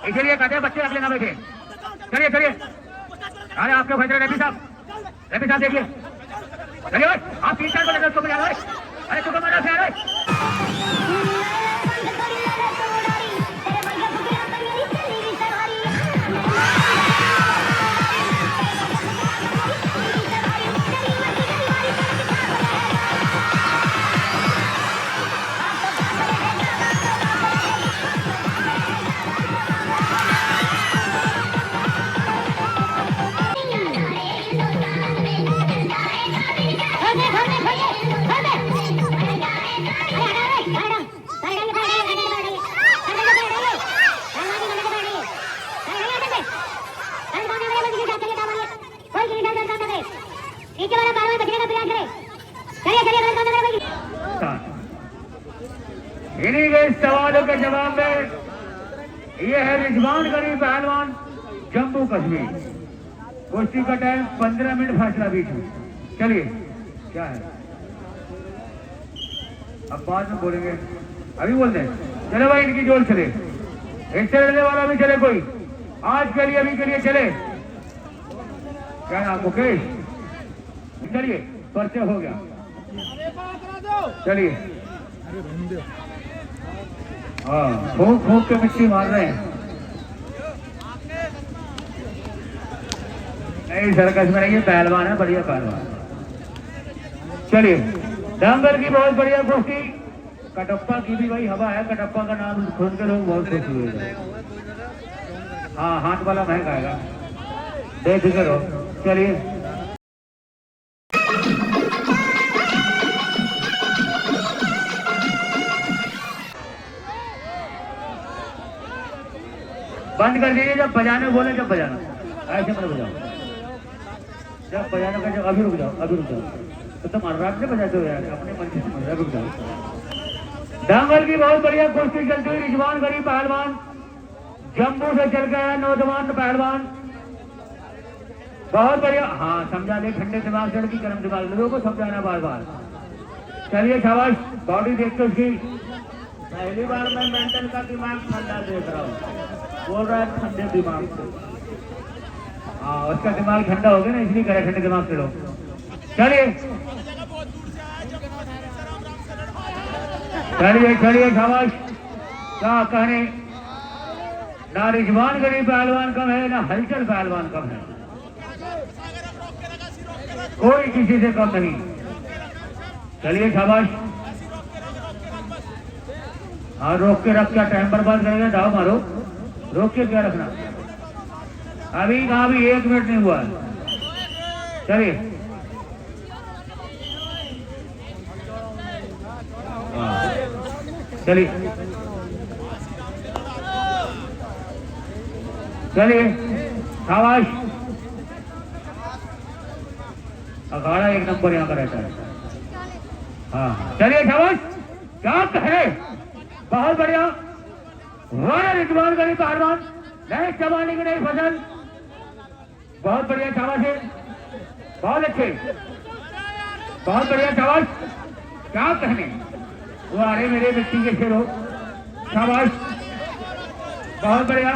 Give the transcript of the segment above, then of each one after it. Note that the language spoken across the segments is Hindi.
इसीलिए कहते हैं बच्चे अगले ना बैठे। चलिए चलिए, अरे आपके भाई रफी साहब देखिए, चलिए आप 3-4 को लेकर बजा रहे। अरे तुम मजा से आ रहे। इन्हीं के सवालों के जवाब में ये है रिजवान गनी पहलवान जम्मू कश्मीर। कुश्ती का टाइम 15 मिनट फासला बीच में। चलिए क्या है अब बाद में बोलेंगे, अभी बोल दें। चले भाई इनकी जोर चले, इससे लड़ने वाला भी चले कोई, आज के लिए अभी के लिए चले। क्या नाम मुकेश? चलिए परिचय हो गया। चलिए हाँ, फूक फूक के मिट्टी मार रहे हैं। नहीं सर्कस में नहीं, ये पहलवान है, बढ़िया पहलवान। चलिए दंगल की बहुत बढ़िया कुश्ती। कटप्पा की भी भाई हवा है, कटप्पा का नाम सुन के लोग बहुत खुश हुए। हाँ हाथ वाला महंगा आएगा, बेफिक्र हो। चलिए बंद कर दीजिए, जब बजाने बोले जब बजाना, ऐसे मत बजाओ। जब बजाने का जब अभी रुक जाओ, अभी रुक जाओ। तो तुम अर्राब से बजाते हो यार, अपने मन से समझ रुक जाओ। दंगल की बहुत बढ़िया कुश्ती चलती हुई। रिजवान गनी पहलवान जम्मू से चल गया, नौजवान पहलवान बहुत बढ़िया। हाँ समझा दे, ठंडे दिमाग से, गर्म दिमाग, लोगों को समझाना बार बार। चलिए शाबाश, बॉडी देखते उसकी। पहली बार मैं मेंटल का दिमाग ठंडा देख रहा हूँ, बोल रहा है ठंडे दिमाग से। हाँ उसका दिमाग ठंडा हो गया ना, इसलिए करे ठंडे दिमाग से लोग। चलिए चलिए चलिए शाबाश। क्या कहने, ना रिजवान गनी पहलवान कम है, ना हलचल पहलवान कम है, कोई किसी से कम नहीं। चलिए शाबाश। हाँ रोक के रख, क्या टाइम बर्बाद करेंगे, दाव मारो, रोक के क्या रखना। अभी कहा भी 1 मिनट नहीं हुआ। चलिए चलिए चलिए शाबाश। अखाड़ा 1 नंबर यहाँ का रहता है। हाँ चलिए शाबाश। क्या कहे, बहुत बढ़िया। वाह रिजवान गनी पहलवान, नए जमाने की नई फसल, बहुत बढ़िया शाबाश है, बहुत अच्छे, बहुत बढ़िया शाबाश। क्या कहने, वो अरे मेरे मिट्टी के शेर हो, शाबाश, बहुत बढ़िया।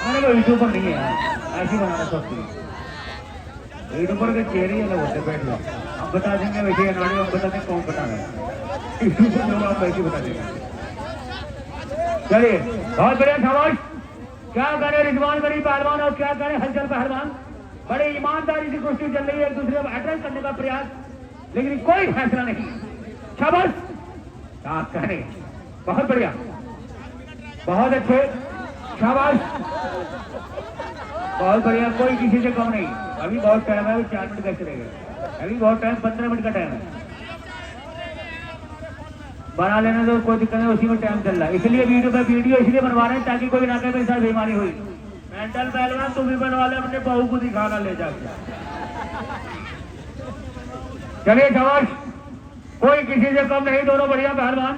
अरे वो यूट्यूब पर नहीं है, ऐसी बनाना सब यूट्यूब पर के चेहरे अलग होते, बैठ जाओ, हम बता देंगे वैसे अनाड़ी, हम बता देंगे कौन बता रहे हैं, यूट्यूब पर लोग आप वैसे बता देंगे। चलिए बहुत बढ़िया शाबाश। क्या करे रिजवान गनी पहलवान और क्या करे हलचल पहलवान, बड़े ईमानदारी से कुश्ती चल रही है, एक दूसरे को एड्रेस करने का प्रयास, लेकिन कोई फैसला नहीं। शाबाश, क्या करे, बहुत बढ़िया, बहुत अच्छे, शाबाश, बहुत बढ़िया, कोई किसी से कम नहीं। अभी बहुत टाइम है, 4 मिनट कैसे रहेगा, अभी बहुत टाइम, 15 मिनट का टाइम है, बना लेने तो कोई दिक्कत नहीं, उसी में टाइम चल रहा है। इसलिए वीडियो इसलिए बनवा रहे हैं ताकि कोई ना कहे मेरे साथ बेईमानी हुई। मेंटल पहलवान तुम भी बनवा ले, अपने बहू को दिखाना ले जाके। चलिए शाबाश, कोई किसी से कम नहीं, दोनों बढ़िया पहलवान।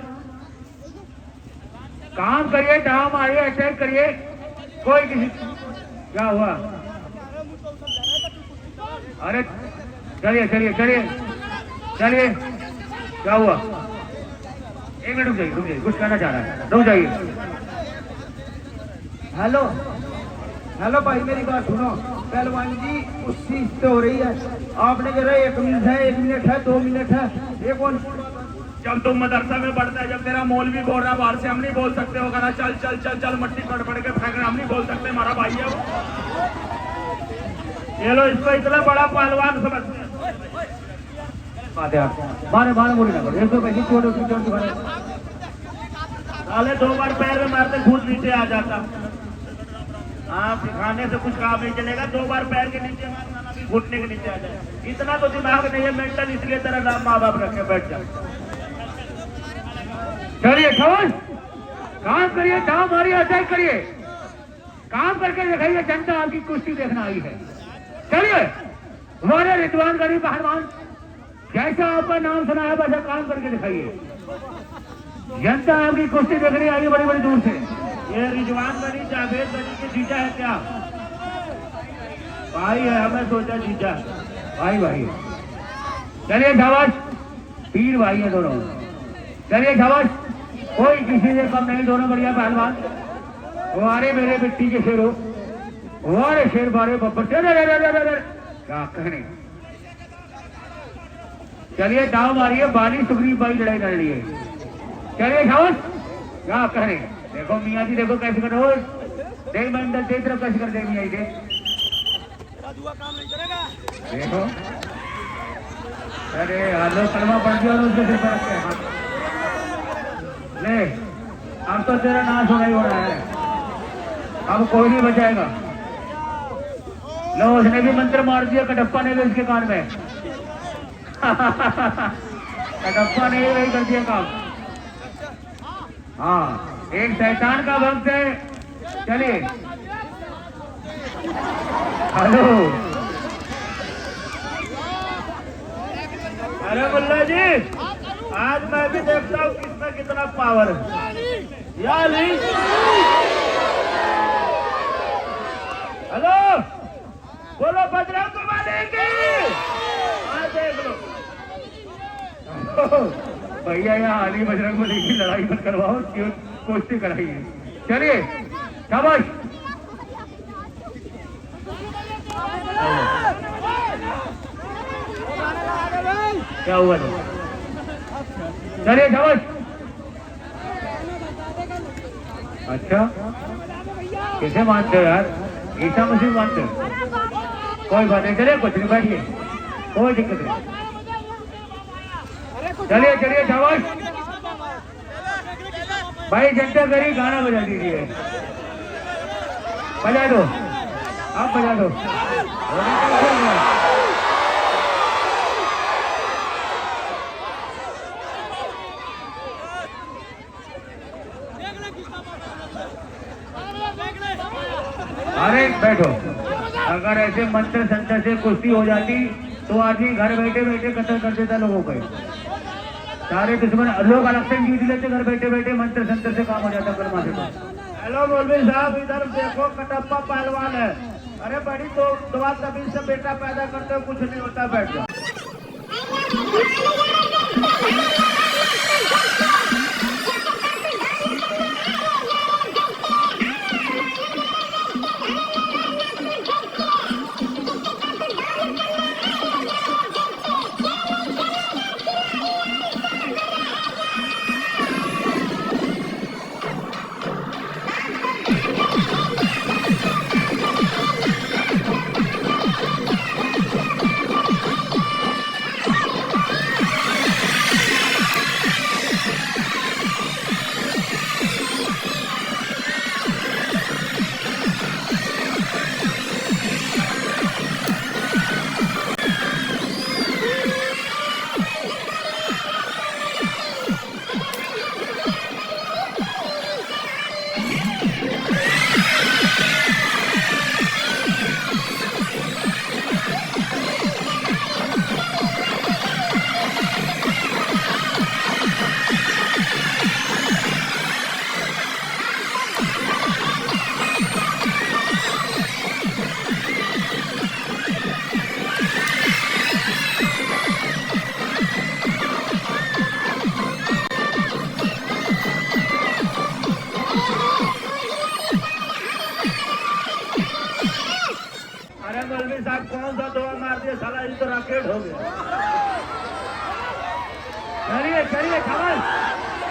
काम करिए, डाम मारिए, अटैक करिए, कोई किसी। क्या हुआ, अरे चलिए चलिए चलिए चलिए, क्या हुआ, एक मिनट रुक जाइए, कुछ कहना चाह रहा है, रुक जाइए। हेलो हेलो भाई, मेरी बात सुनो। पहलवान जी कुश्ती तो हो रही है, आपने कह रहे 1 मिनट है, 1 मिनट है, 2 मिनट है, ये कौन? जब तुम मदरसा में पढ़ता है, जब तेरा मौलवी बोल रहा बाहर से, हम नहीं बोल सकते हो कहना चल चल चल चल मट्टी पड़ पड़ के फेंक रहे, हम नहीं बोल सकते, हमारा भाई है वो। ये लो, इसको इतना बड़ा पहलवान समझते हैं। मारे मारे बोली ना करो, एक दो पैसे छोड़ साले 2 बार पैर में मारते खुद नीचे आ जाता। हाँ, सिखाने से कुछ काम नहीं चलेगा, 2 बार पैर के नीचे मारना, भी घुटने के नीचे आ जाए। इतना तो दिमाग नहीं है मेंटल, इसलिए तेरा नाम माँ बाप रखे बैठ जा। चलिए खबर काम करिए, दाव मारिए, अटैक करिए, काम करके दिखाइए, जनता आपकी कुश्ती देखना आई है। चलिए हमारे रिजवान गनी पहलवान, जैसा आपका नाम सुना है वैसा काम करके दिखाइए, जनता आपकी कुश्ती देखने आई है बड़ी बड़ी दूर से। ये रिजवान गनी जावेद गनी के जीजा है क्या? भाई है, हमें सोचा जीजा भाई। चलिए शाबाश, पीर भाई है दोनों। चलिए शाबाश, कोई किसी से कम नहीं, दोनों बढ़िया पहलवान। वारे मेरे मिट्टी के शेर हो, वारे शेर बारे बब्बर, क्या कहने। चलिए दाव मारिए, बाली सुग्रीव भाई लड़ाई लड़ लिए। चलिए शाबाश, क्या कहने। देखो मियाँ जी, देखो कैसे कर रहे हो, देख मंडल तेरी तरफ कैसे कर दे मियाँ जी, देखो। अरे आलो कलमा पड़ गया उसके सिर पर रखे हाथ। ले, अब तो तेरा नाश होना ही हो रहा है, अब कोई नहीं बचाएगा। लो, उसने भी मंत्र मार दिया, कटप्पा ने भी उसके कान में। कटप्पा ने ही वही कर दिया काम। हाँ, एक शैतान का भक्त है। चलिए हेलो, अरे मुल्ला जी, आज मैं भी देखता हूँ किसमें कितना पावर है। या अली, हेलो, बोलो बजरंग बली की। आज देख लो भैया, यहाँ अली बजरंग बली की लड़ाई मत करवाओ, क्यों कुश्ती कराइए। चलिए शाबाश, क्या हुआ तो? चलिए शाबाश। अच्छा, किसे मानते हो यार? ईसा मसीह मानते हो? कोई बात नहीं, चलिए कुछ नहीं, बैठिए, कोई दिक्कत नहीं। चलिए चलिए शाबाश भाई, जनता करी गाना बजा दीजिए, बजा दो, आप बजा दो। अरे बैठो, अगर ऐसे मंत्र संतर से कुश्ती हो जाती तो आदमी घर बैठे बैठे कत्ल कर देता लोगों को। सारे दुश्मन लोग अलग से जीत लेते, घर बैठे बैठे मंत्र संतर से काम हो जाता कलमा से। हेलो मौलवी साहब, इधर देखो, कटप्पा पहलवान है। अरे बड़ी तो दुआ तभी से बेटा पैदा करते हो, कुछ नहीं होता, बैठ जाओ। दिया साला, ये तो रॉकेट हो गया। चलिए चलिए शाबाश,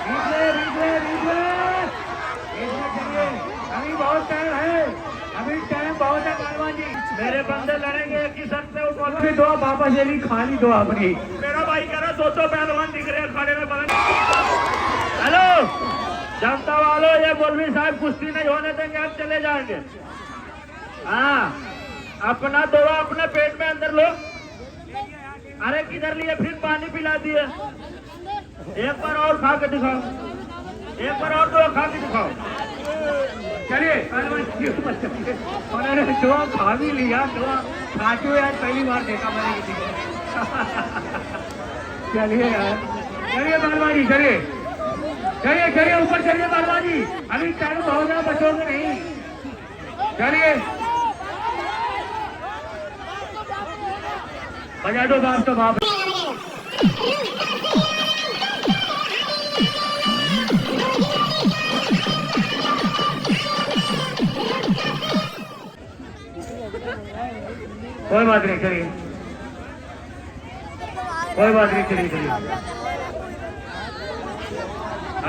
बीच में चलिए, अभी बहुत टाइम है, अभी टाइम बहुत है पहलवान जी। मेरे बंदे लड़ेंगे एक ही शर्त पे, वो अभी दो वापस ले ली, खाली दो अपनी। मेरा भाई कह रहा 200 पहलवान दिख रहे हैं खड़े में बगल। हेलो जनता वालों, ये मौलवी साहब कुश्ती नहीं होने देंगे, आप चले जाएंगे। हाँ अपना दवा अपने पेट में अंदर लो। अरे किधर लिए, फिर पानी पिला दिए। एक बार और खा के दिखाओ, एक बार और दवा खा के दिखाओ। चलिए पहलवान जी, उन्होंने दो खा भी लिया, दो खाते यार पहली बार देखा मैंने किसी को। चलिए यार, चलिए पहलवान जी, चलिए चलिए चलिए ऊपर चलिए पहलवान जी, अभी टाइम बहुत है, बचोगे नहीं। चलिए बजा दो बाप तो बाप। कोई बात नहीं, चलिए कोई बात नहीं, चलिए चलिए।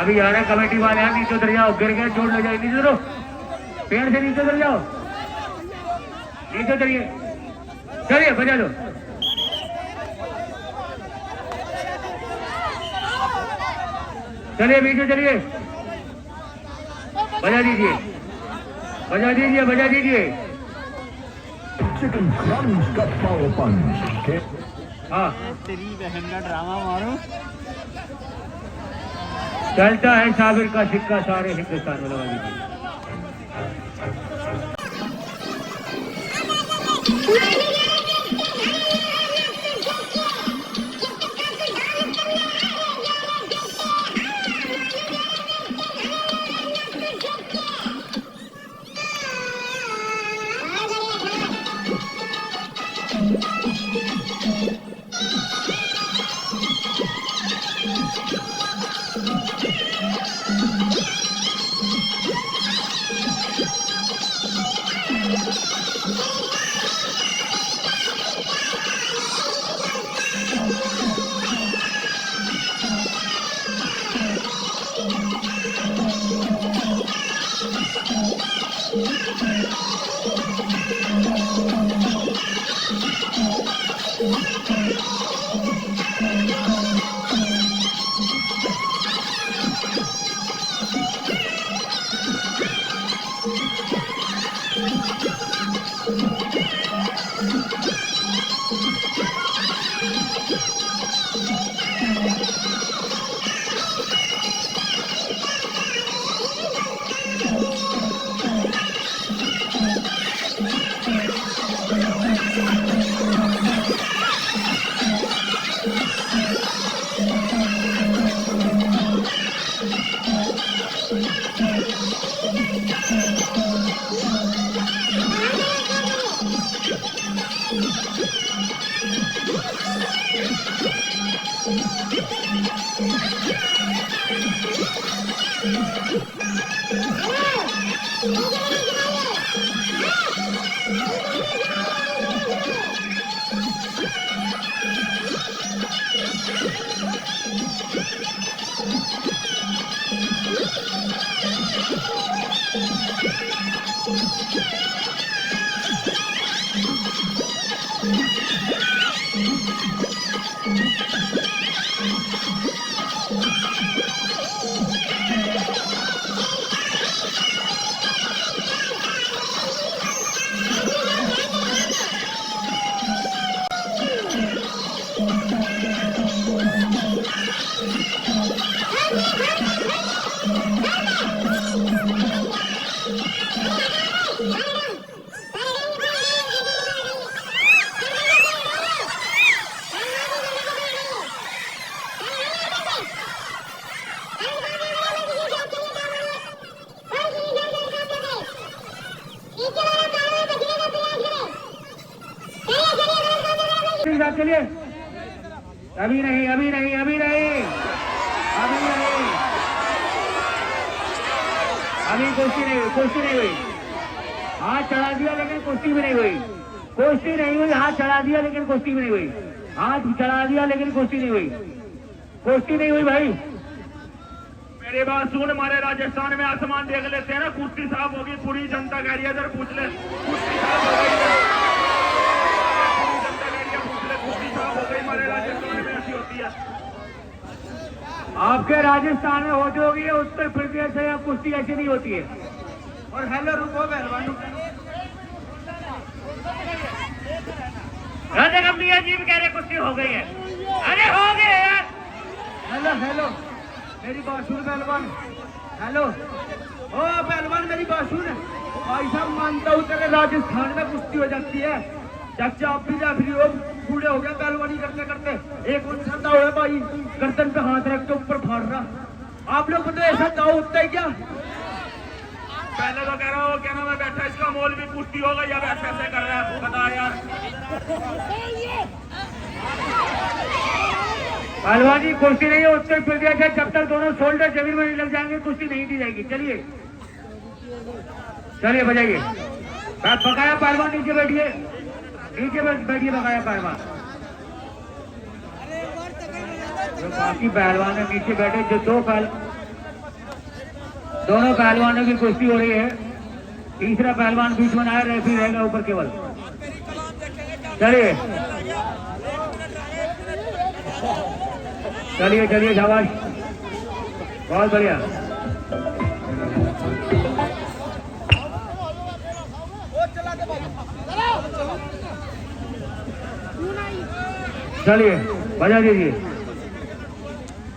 अभी आ रहे कमेटी वाले हैं, नीचे उतर जाओ, गिर गए चोट लग जाएगी, नीचे उतरो, पेड़ से नीचे उतर जाओ, नीचे उतरिए। चलिए बजा दो। चलिए बीच में चलिए, बजा दीजिए बजा दीजिए बजा दीजिए। Chicken crunch का power punch. हाँ तेरी बहन का ड्रामा मारो। चलता है साबिर का सिक्का सारे हिंदुस्तान में, लगा दीजिए। चलिए, अभी नहीं अभी नहीं अभी नहीं अभी नहीं, अभी कुश्ती नहीं हुई, कुश्ती नहीं हुई। हाथ चढ़ा दिया लेकिन कुश्ती भी नहीं हुई, कुश्ती नहीं हुई, हाथ चढ़ा दिया लेकिन कुश्ती भी नहीं हुई, हाथ चढ़ा दिया लेकिन कुश्ती नहीं हुई, कुश्ती नहीं हुई भाई। मेरी बात सुन, हमारे राजस्थान में आसमान देख लेते हैं ना, कुश्ती साफ होगी, पूरी जनता कह रही है, इधर पूछ ले कुश्ती साफ हो गई है, पूरी जनता कह रही है, पूछ ले कुश्ती साफ हो गई, हमारे राजस्थान में ऐसी होती है। आपके राजस्थान में होती होगी, उत्तर प्रदेश से कुश्ती ऐसी नहीं होती है। और हेलो रुको पहलवान, राजा गंभीर जी भी कह रहे कुश्ती हो गई है। अरे हो गए यार। हेलो हेलो मेरी बात सुन पहलवान, हेलो ओ पहलवान मेरी बात सुन। भाई साहब मानता हूँ तेरे राजस्थान में कुश्ती हो जाती है, चाचा आप भी रेफरी हो, बूढ़े हो गए पहलवानी करते करते, एक उनसा दाव है भाई, गर्दन पे हाथ रख के ऊपर फाड़ रहा, आप लोग को तो ऐसा दाव होता है क्या? पहले तो कह रहा हूँ क्या नाम है बैठा, इसका मोल भी कुश्ती हो गई, अब ऐसे ऐसे कर रहा है, बता यार। पहलवान जी कुश्ती नहीं है उत्तर प्रदेश है, जब तक दोनों शोल्डर जमीन में नहीं लग जाएंगे कुश्ती नहीं दी जाएगी। चलिए चलिए बजाइए, बकाया पहलवान नीचे बैठिए, नीचे बैठिए बकाया पहलवान। जो बाकी पहलवान है नीचे बैठे, जो दोनों पहलवानों की कुश्ती हो रही है, तीसरा पहलवान बीच में आया, रेफरी रहेगा ऊपर केवल। चलिए चलिए चलिए शाबाश, बहुत बढ़िया। चलिए बजा दीजिए।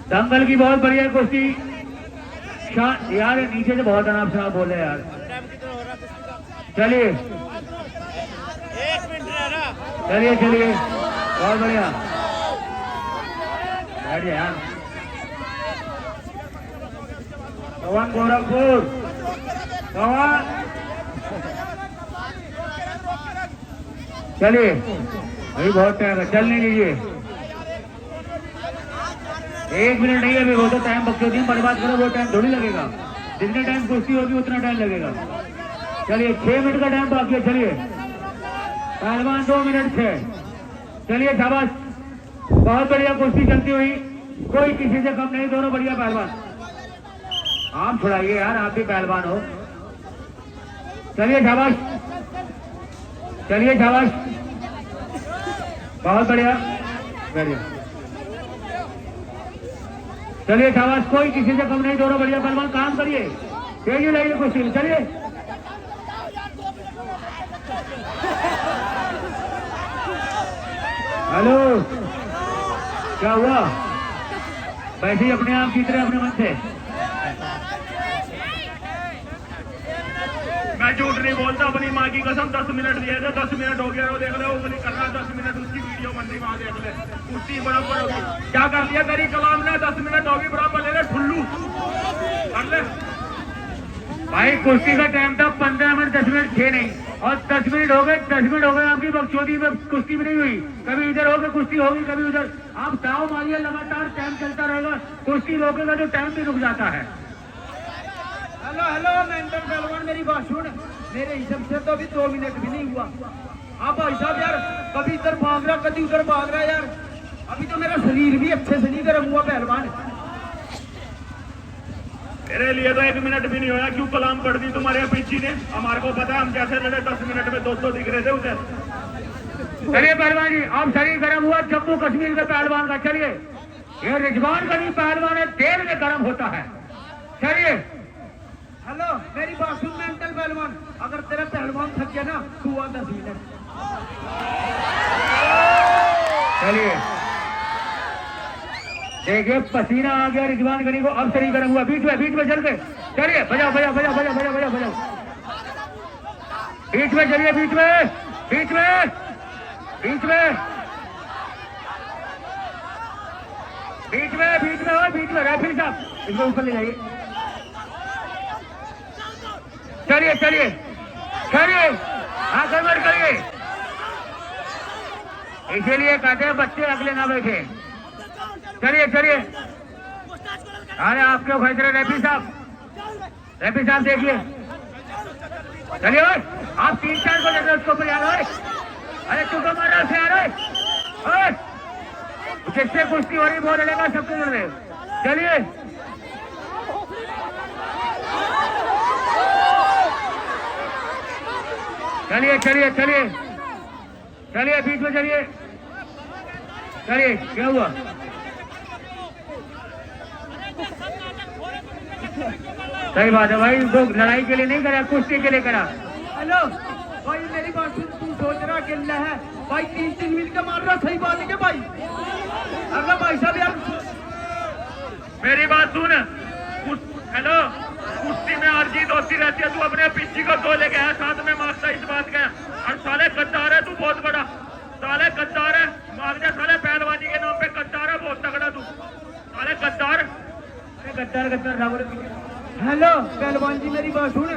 दंगल की बहुत बढ़िया कुश्ती, यार नीचे से बहुत अनाप शनाप बोले यार। चलिए चलिए चलिए, बहुत बढ़िया, बैठ जाए यार। पवन गोरखपुर, पवन चलिए, अभी बहुत टाइम है, चलने दीजिए। 1 मिनट नहीं है अभी, वो तो टाइम बकचोदी बर्बाद करो, वो टाइम थोड़ी लगेगा, जितने टाइम कुश्ती होगी उतना टाइम लगेगा। चलिए 6 मिनट का टाइम बाकी है, चलिए पहलवान 2 मिनट 6। चलिए शाबाश, बहुत बढ़िया कुश्ती चलती हुई, कोई किसी से कम नहीं, दोनों बढ़िया पहलवान। आप छुड़ाइए यार, आप भी पहलवान हो। चलिए शाबाश, चलिए शाबाश, बहुत बढ़िया, बढ़िया। चलिए शाबाश, कोई किसी से कम नहीं, दोनों बढ़िया पहलवान, काम करिए, तेजी लाइए कुश्ती में। चलिए हेलो, क्या हुआ? बैठिए, अपने आप जीत रहे अपने मन से। मैं झूठ नहीं बोलता, अपनी माँ की कसम, 10 मिनट दिए थे, 10 मिनट हो गया, वो देख लो वो नहीं कर रहा, 10 मिनट उसकी वीडियो बन रही, वहां देख ले, कुश्ती बराबर होगी। क्या कर लिया तेरी कलाम ने, 10 मिनट होगी बराबर, ले ले ठुल्लू कर ले भाई। कुश्ती का टाइम था 15 मिनट, 10 मिनट 6 नहीं, और 10 मिनट हो गए, 10 मिनट हो गए आपकी बकचोदी में, कुश्ती भी नहीं हुई। कभी इधर होकर कुश्ती होगी, कभी उधर, आप दाव मारिए, लगातार टाइम चलता रहेगा, कुश्ती रोकेगा तो टाइम भी रुक जाता है। हेलो हेलो मेंटल पहलवान मेरी बात सुन, मेरे हिसाब से तो अभी 2 मिनट भी नहीं हुआ। आप भाई साहब यार, कभी इधर भाग रहा, कभी उधर भाग रहा यार, अभी तो मेरा शरीर भी अच्छे से नहीं गर्म हुआ पहलवान। मेरे लिए तो 1 मिनट भी नहीं होया, क्यों कलाम पढ़ दी तुम्हारे पीछे ने, हमारे को पता है हम कैसे लड़े, 10 मिनट में 200 दिख रहे थे उसे। चलिए पहलवान जी, अब शरीर गर्म हुआ जम्मू कश्मीर के पहलवान का। चलिए, ये रिजवान का नहीं पहलवान है, देर में गर्म होता है। चलिए हेलो मेरी बात सुन मेंटल पहलवान, अगर तेरा पहलवान थक गया ना, तू आ 10 मिनट। चलिए देखिए, पसीना आ गया रिजवान गनी को, अब शरीर गर्म हुआ, बीच में चल गए। चलिए बजाओ बजाओ बजाओ बजाओ बजाओ बजाओ बजाओ, बीच में चलिए, बीच में बीच में बीच में बीच में बीच में और बीच में, रेफरी साहब इसको ऊपर ले जाइए। चलिए चलिए चलिए, हाँ कन्वर्ट करिए, इसीलिए कहते हैं बच्चे अगले ना बैठे। चलिए चलिए, अरे आपके फैसले रेफरी साहब देखिए। चलिए आप 3-4 को लेकर उसको बजा लो। अरे तू तो मारा से आ रहा है, जिससे कुश्ती हो रही वो लड़ेगा सबके लड़े। चलिए चलिए चलिए चलिए चलिए बीच में चलिए चलिए। क्या हुआ? सही बात है भाई, वो लड़ाई के लिए नहीं करा, कुश्ती के लिए करा। हेलो भाई मेरी बात सुन, तू सोच रहा अकेला है भाई, 3-3 मिल के मार रहा, सही बात है क्या भाई? अगर भाई साहब यार मेरी बात सुन। हेलो, कुश्ती में हार जीत होती रहती है, तू अपने पीछे को धो ले गया है, साथ में मारता इस बात का। और साले गद्दार है तू, बहुत बड़ा साले गद्दार है, मांगने साले पहलवानी के नाम पे गद्दार है, बहुत तगड़ा तू साले गद्दार। गद्दार गद्दार रावण। हेलो पहलवान जी मेरी बात सुन,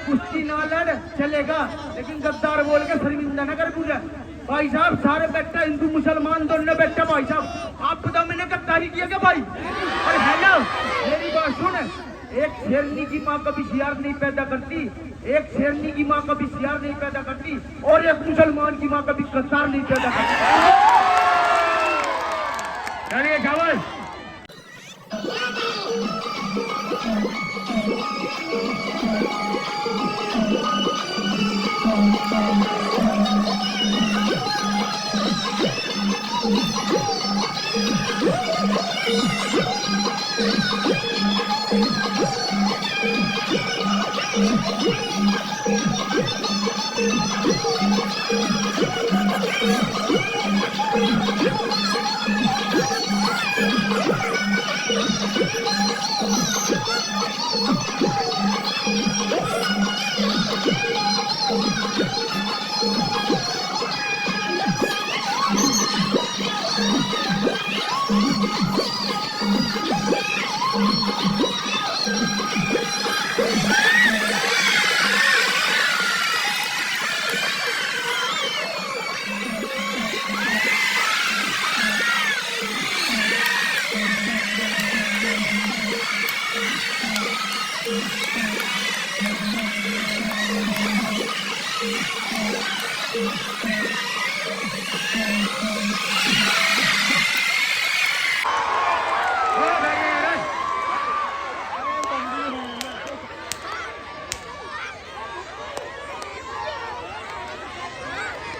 कुश्ती ना लड़ चलेगा, लेकिन गद्दार बोल के शर्मिंदा ना कर पूरा। भाई साहब सारे बेटा हिंदू मुसलमान दोनों बेटा, भाई साहब आप बताओ मैंने गद्दारी किया क्या भाई? और हेलो मेरी बात सुन, एक शेरनी की माँ कभी शियार नहीं पैदा करती, एक शेरनी की माँ कभी शियार नहीं पैदा करती, और एक मुसलमान की माँ कभी गद्दार नहीं पैदा करती। चलिए चावल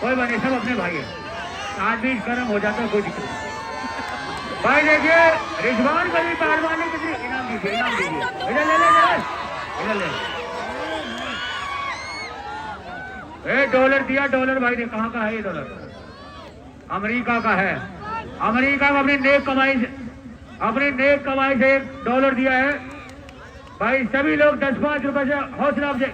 कोई बने, सब अपने भाई है, आज भी गर्म हो जाता है, कोई दिक्कत नहीं। भाई देखिए रिजवान गली पहलवान ने कितनी इनाम दीजिए, इनाम दीजिए, इधर ले इधर ले। डॉलर दिया, डॉलर भाई ने, कहाँ का है ये डॉलर? अमेरिका का है, अमेरिका को अपनी नेक कमाई से $1 दिया है भाई। सभी लोग 10-5 रुपए से हौसला अफजाई